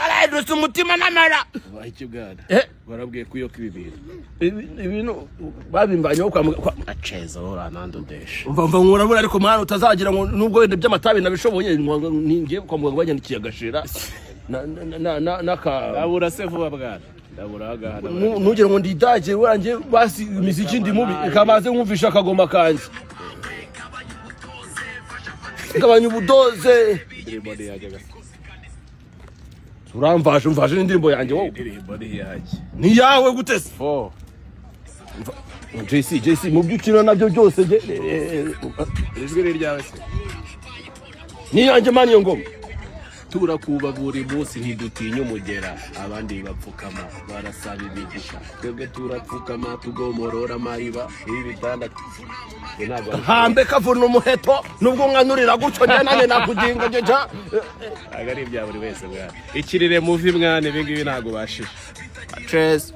arahindutse umutima n'amara iki bwana barabwiye kuyo kwibibira ibintu babimbanyeho kwa aceza Orlando Desh umva nkurabura ariko mwana utazagira ngo nubwo wende by'amatabi nabishoboye ningiye kwa muganga banyandikiye agashira naka abura se vuba bwana ndabura agahana nugire ngo ndidage wanjye basi imiziki ndi mubi ikabaze nkumvisha akagoma kanje gabanya ubudoze uramvashe umvashe n'indirimbo yanjye wowe ni yawe gutese JC mu byukino nabyo byose ijwi ryawe se ni yanjye mani yo ngoma turakuba buri munsi ntidutinya umugera abandi bapfukama barasaba ibigisha twebwe turapfukama tugomorora amariba ibitandatu hambe kavuna umuheto nubwo mwanurira gutyo nanjye nakuginga je ja agari ibya buri wese bwana ikirire muvi mwana ibingibi ntago bashije Cheers